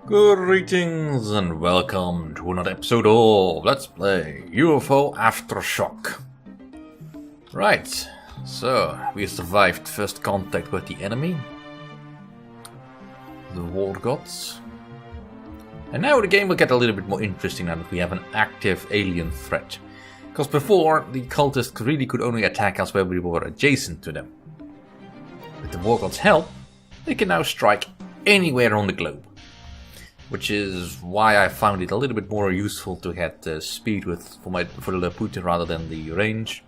Greetings and welcome to another episode of Let's Play UFO Aftershock. Right, so we survived first contact with the enemy, the war gods. And now the game will get a little bit more interesting now that we have an active alien threat. Because before, the cultists really could only attack us where we were adjacent to them. With the war gods' help, they can now strike anywhere on the globe. Which is why I found it a little bit more useful to get speed for the Laputa rather than the range.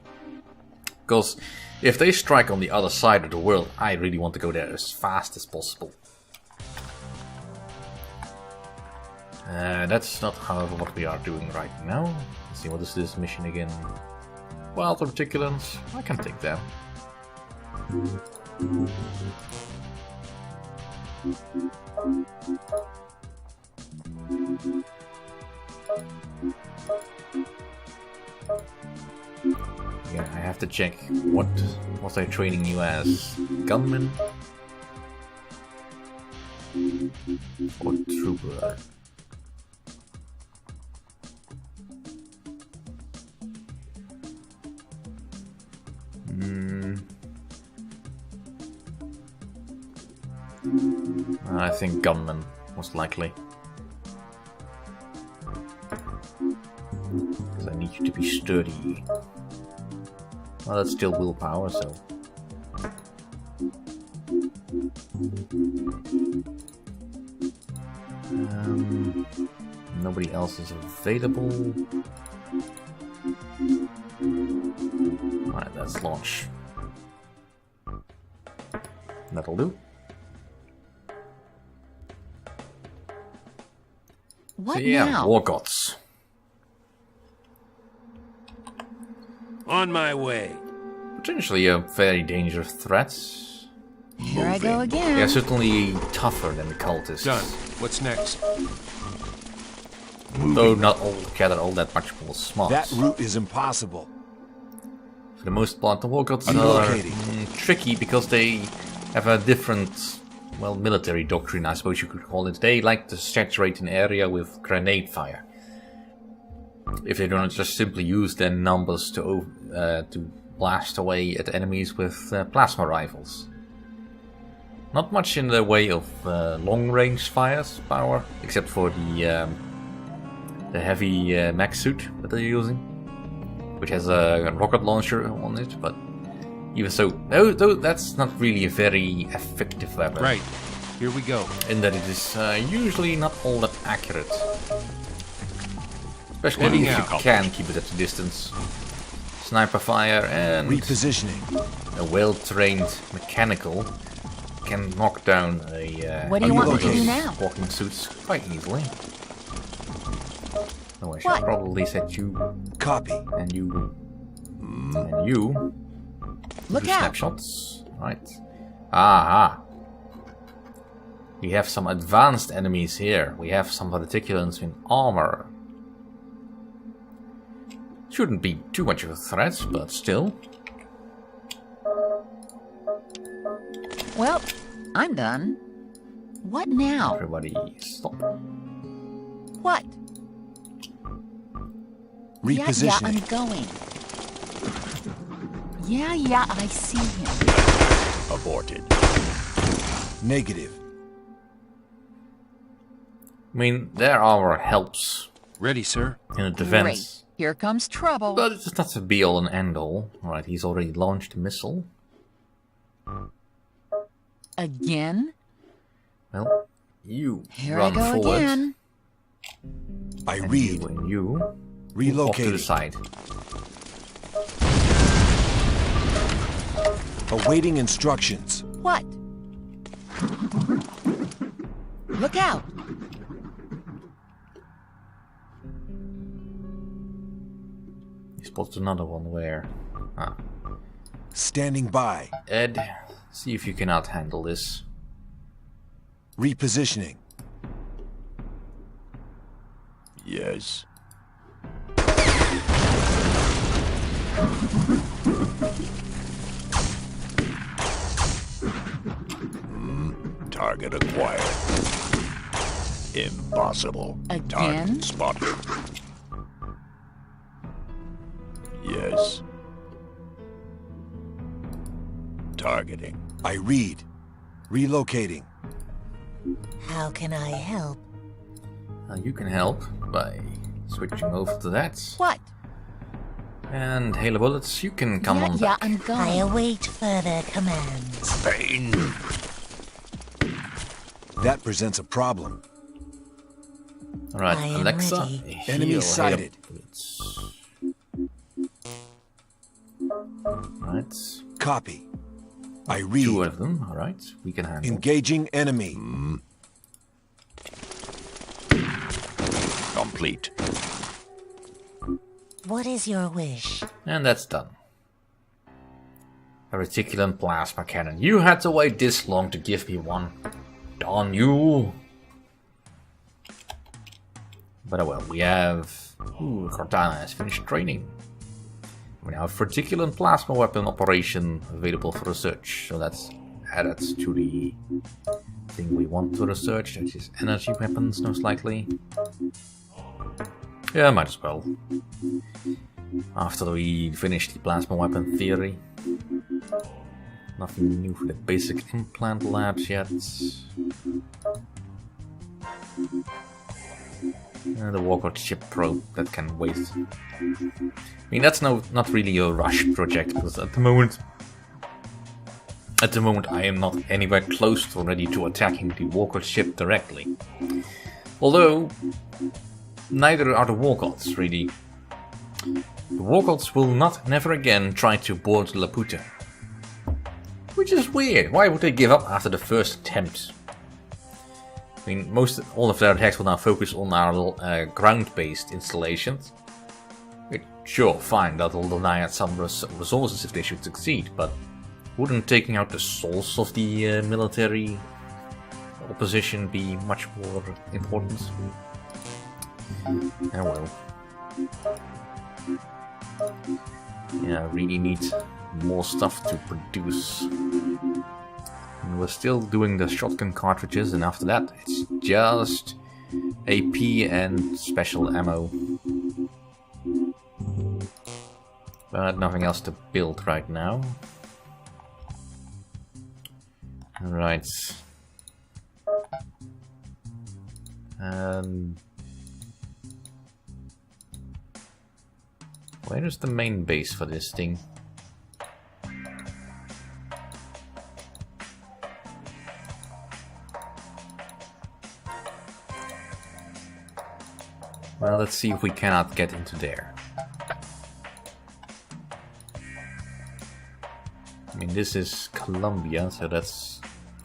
Because if they strike on the other side of the world, I really want to go there as fast as possible. That's not, however, what we are doing right now. Let's see, what is this mission again? Wild Reticulans. I can take that. Yeah, I have to check what was I training you as? Gunman? Or trooper? I think gunman, most likely. Because I need you to be sturdy. Well, that's still willpower, so... Nobody else is available. Alright, let's launch. That'll do. What so yeah, now? war gods. On my way. Potentially a very dangerous threat. Here I go again. Yeah, certainly tougher than the cultists. Done. What's next? Though not altogether all that much more smart. That route is impossible. For the most part, the war gods are tricky because they have a different, well, military doctrine, I suppose you could call it. They like to saturate an area with grenade fire. If they don't just simply use their numbers to blast away at enemies with plasma rifles. Not much in the way of long-range firepower, except for the heavy mech suit that they're using, which has a rocket launcher on it, but even so, that's not really a very effective weapon. Right, here we go. In that it is usually not all that accurate. Especially if you can keep it at a distance. Sniper fire and repositioning. A well-trained mechanical can knock down a what do you want me to do now? Walking suits quite easily. Oh, I should probably set you. Copy. And you. And you. Look out! Snapshots. Right. Aha. We have some advanced enemies here. We have some Reticulans in armor. Shouldn't be too much of a threat, but still. Well, I'm done. What now? Everybody stop. What? Repositioning. Yeah, I'm going. Yeah, I see him. Aborted. Negative. I mean, their armor helps. Ready, sir. In the defense. Great. Here comes trouble. But it's not a be-all and end-all. Alright, he's already launched a missile. Again? Well, you Here run I go forward. again. I And read. You and you Relocating. off to the side. Awaiting instructions. What? Look out! You spotted another one. Where? Ah. Standing by. Ed, see if you can outhandle this. Repositioning. Yes. Target acquired. Impossible. Again? Target spotted. Yes. Targeting. I read. Relocating. How can I help? You can help by switching over to that. What? And Halo Bullets, you can come on Yeah, back. I'm I going. await further commands. Pain. That presents a problem. Alright, I am Alexa. ready. heal Enemy Halo sighted. Bullets. Right. Copy. I Two read. of them, alright. We can handle. Engaging enemy. Complete. What is your wish? And that's done. A Reticulan plasma cannon. You had to wait this long to give me one. Darn you. But oh well, we have... Ooh, Cortana has finished training. We now have Reticulan plasma weapon operation available for research. So that's added to the thing we want to research, which is energy weapons, most likely. Yeah, might as well. After we finish the plasma weapon theory. Nothing new for the basic implant labs yet. The Walker chip probe that can wait. I mean, that's not really a rush project, because at the moment I am not anywhere close to ready to attacking the Walker ship directly. Although, neither are the Walkers, really. The Walkers will never again try to board Laputa. Which is weird. Why would they give up after the first attempt? I mean, all of their attacks will now focus on our ground-based installations. Sure, fine, that will deny us some resources if they should succeed, but wouldn't taking out the souls of the military opposition be much more important? Oh well. Yeah, I really need more stuff to produce. And we're still doing the shotgun cartridges, and after that it's just AP and special ammo. But nothing else to build right now. Right. Where is the main base for this thing? Well, let's see if we cannot get into there. I mean, this is Colombia, so that's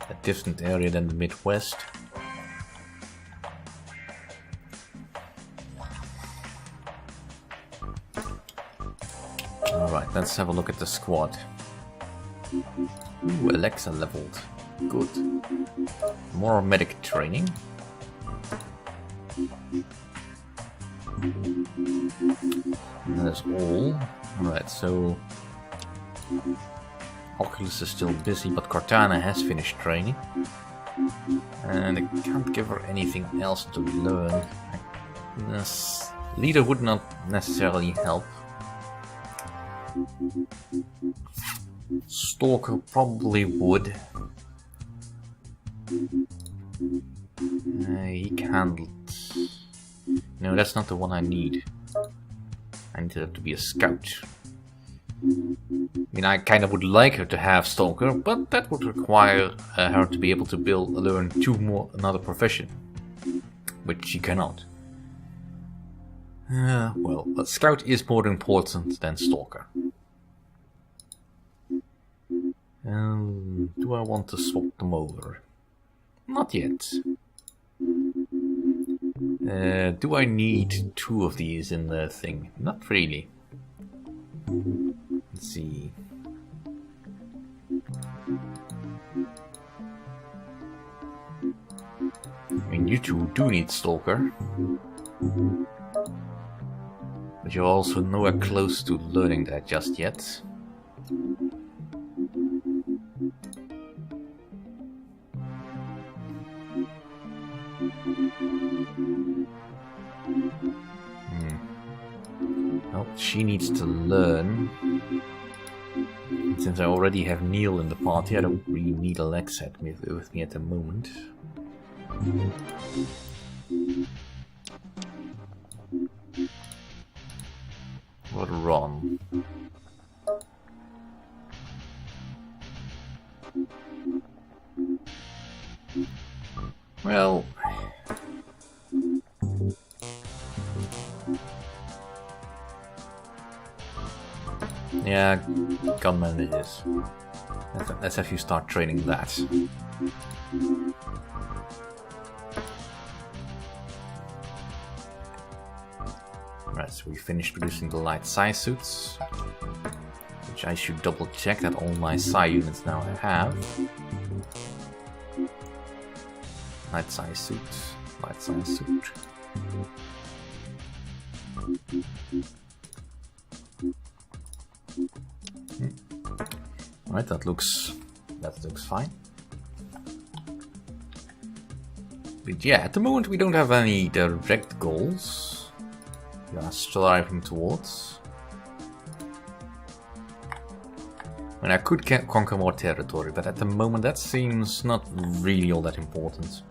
a different area than the Midwest. Alright, let's have a look at the squad. Ooh, Alexa leveled. Good. More medic training. And that's all. Alright, so Oculus is still busy, but Cortana has finished training. And I can't give her anything else to learn. This leader would not necessarily help. Stalker probably would. He can't. No, that's not the one I need. I need her to be a scout. I mean, I kind of would like her to have Stalker, but that would require her to be able to learn another profession, which she cannot. Well, a scout is more important than Stalker. Do I want to swap them over? Not yet. Do I need two of these in the thing? Not really. Let's see. I mean, you two do need Stalker. But you're also nowhere close to learning that just yet. Well, she needs to learn. Since I already have Neil in the party, I don't really need Alexa with me at the moment. What Ron? Well... yeah, gunman it is. Let's have you start training that. Right, so we finished producing the light psi suits, which I should double check that all my psi units now have. Light psi suit, light psi suit. Right, that looks fine. But yeah, at the moment we don't have any direct goals we are striving towards. And I could conquer more territory, but at the moment that seems not really all that important.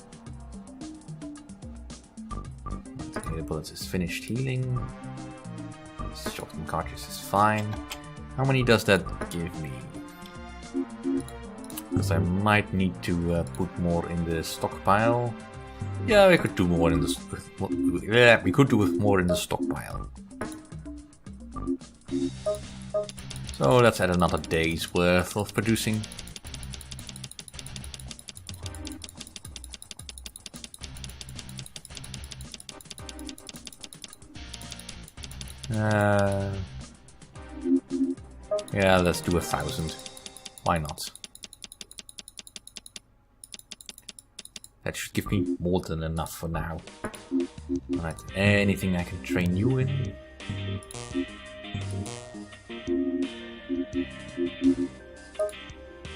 Okay, the bullets is finished healing. Shotgun cartridge is fine. How many does that give me? Because I might need to put more in the stockpile. Yeah, we could do more in the yeah, we could do with more in the stockpile. So let's add another day's worth of producing. Yeah, let's do 1,000. Why not? That should give me more than enough for now. Alright, anything I can train you in?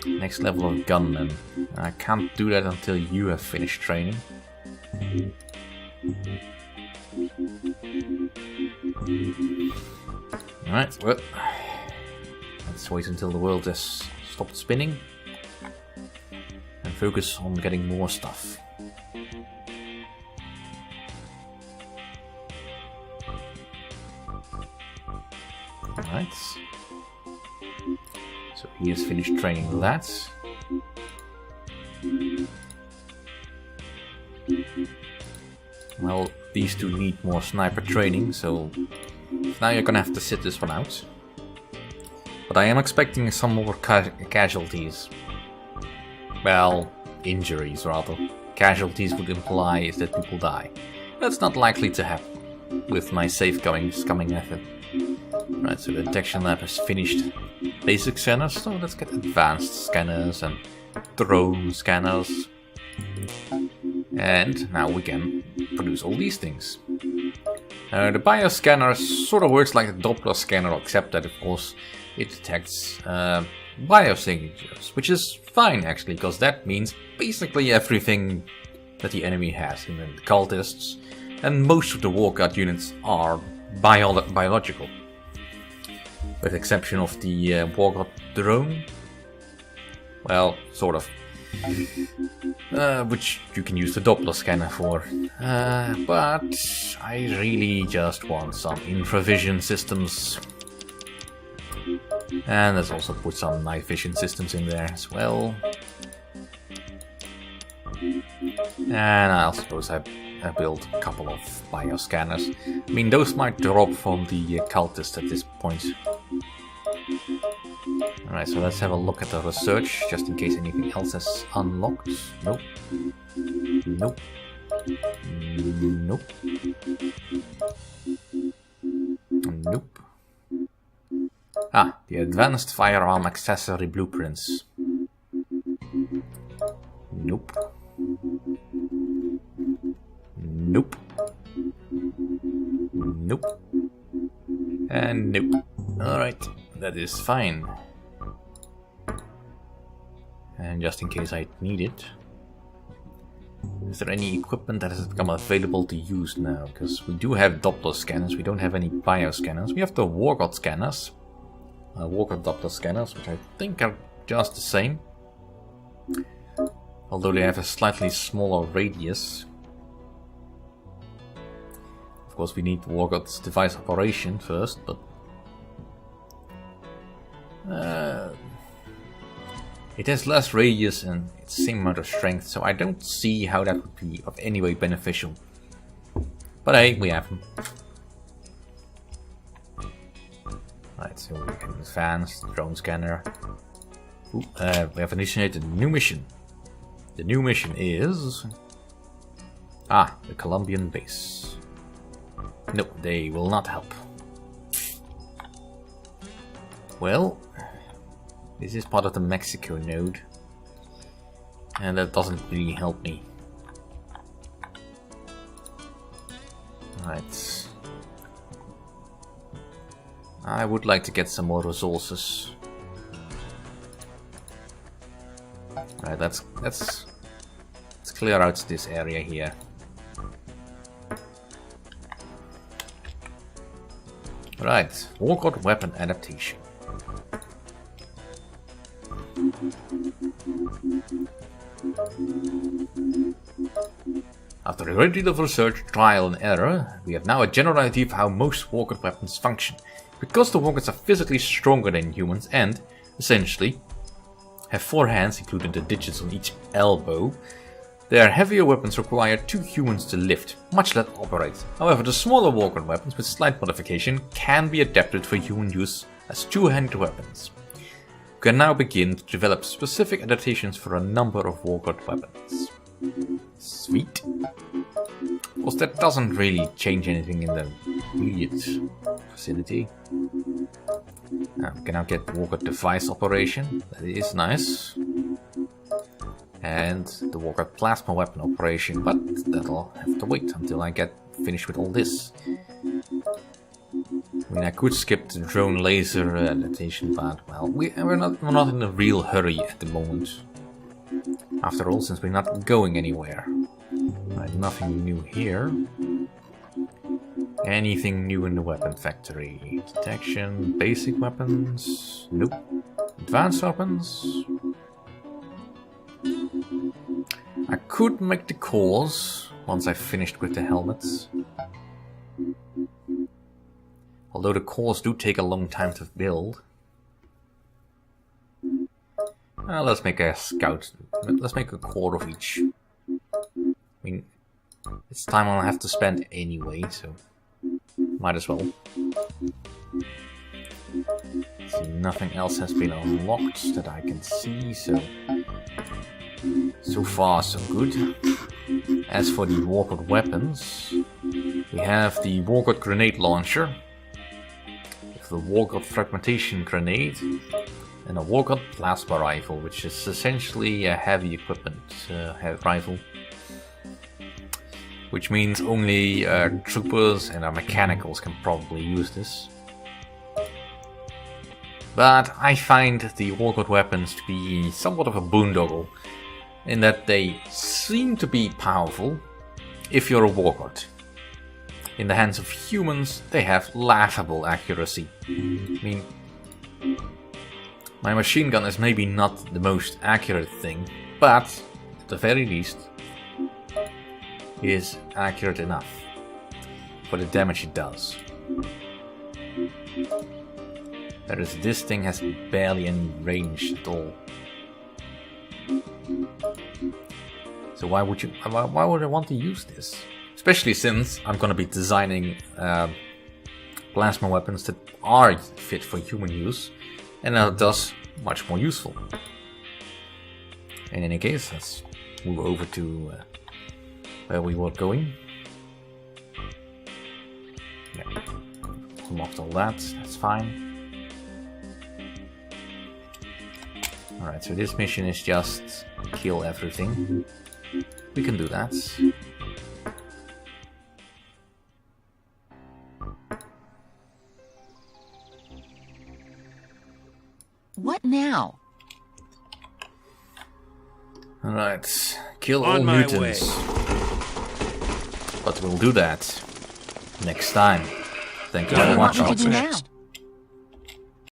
Next level of gunman. I can't do that until you have finished training. Alright, well, let's wait until the world has stopped spinning and focus on getting more stuff. Alright. So he has finished training that. Well, these two need more sniper training, so now you're gonna have to sit this one out. But I am expecting some more casualties. Well, injuries rather. Casualties would imply is that people die. That's not likely to happen with my safeguarding method. Right, so the detection lab has finished basic scanners, so let's get advanced scanners and drone scanners. And now we can produce all these things. The bioscanner sort of works like a Doppler scanner, except that of course it detects biosignatures, which is fine actually, because that means basically everything that the enemy has, and the cultists, and most of the Warguard units are biological. With the exception of the Warguard drone. Well, sort of. Which you can use the Doppler scanner for. But I really just want some infravision systems. And let's also put some night vision systems in there as well. And I suppose I built a couple of bioscanners. I mean, those might drop from the cultists at this point. Alright, so let's have a look at the research, just in case anything else is unlocked. Nope. Nope. Nope. Nope. Ah, the advanced firearm accessory blueprints. Nope. Nope. Nope. And nope. Alright, that is fine. And just in case I need it. Is there any equipment that has become available to use now? Because we do have Doppler scanners, we don't have any bioscanners. We have the Wargod scanners. Wargod Doppler scanners, which I think are just the same. Although they have a slightly smaller radius. Of course we need Wargod's device operation first, but... it has less radius and it's the same amount of strength, so I don't see how that would be of any way beneficial. But hey, we have them. Right, so we can advance, drone scanner. Ooh, we have initiated a new mission. The new mission is... the Colombian base. No, they will not help. Well... this is part of the Mexico node, and that doesn't really help me. Right. I would like to get some more resources. Right, let's clear out this area here. Right, Wargod weapon adaptation. After a great deal of research, trial and error, we have now a general idea of how most Wargod weapons function. Because the Wargods are physically stronger than humans and, essentially, have 4 hands including the digits on each elbow, their heavier weapons require 2 humans to lift, much less operate. However, the smaller Wargod weapons with slight modification can be adapted for human use as 2-handed weapons. We can now begin to develop specific adaptations for a number of Wargod weapons. Sweet. Of course, that doesn't really change anything in the immediate vicinity. We can now get Wargod device operation. That is nice. And the Wargod plasma weapon operation, but that'll have to wait until I get finished with all this. I mean, I could skip the drone laser adaptation, but well, we're not in a real hurry at the moment. After all, since we're not going anywhere. Right, nothing new here. Anything new in the weapon factory? Detection, basic weapons? Nope. Advanced weapons? I could make the cores once I've finished with the helmets. Although the cores do take a long time to build. Let's make a scout. Let's make a core of each. I mean, it's time I'll have to spend anyway, so might as well. See, nothing else has been unlocked that I can see, so far so good. As for the Wargod weapons, we have the Wargod grenade launcher, the Wargod fragmentation grenade, and a Wargod plasma rifle, which is essentially a heavy equipment rifle. Which means only troopers and our mechanicals can probably use this. But I find the Wargod weapons to be somewhat of a boondoggle, in that they seem to be powerful if you're a Wargod. In the hands of humans, they have laughable accuracy. I mean, my machine gun is maybe not the most accurate thing, but at the very least, it is accurate enough for the damage it does. Whereas this thing has barely any range at all. So why would I want to use this? Especially since I'm going to be designing plasma weapons that are fit for human use and are thus much more useful. In any case, let's move over to where we were going. Yeah, unlocked all that, that's fine. Alright, so this mission is just kill everything. We can do that. What now? Alright, kill all mutants. But we'll do that next time. Thank you for What do you want me watching. to do now?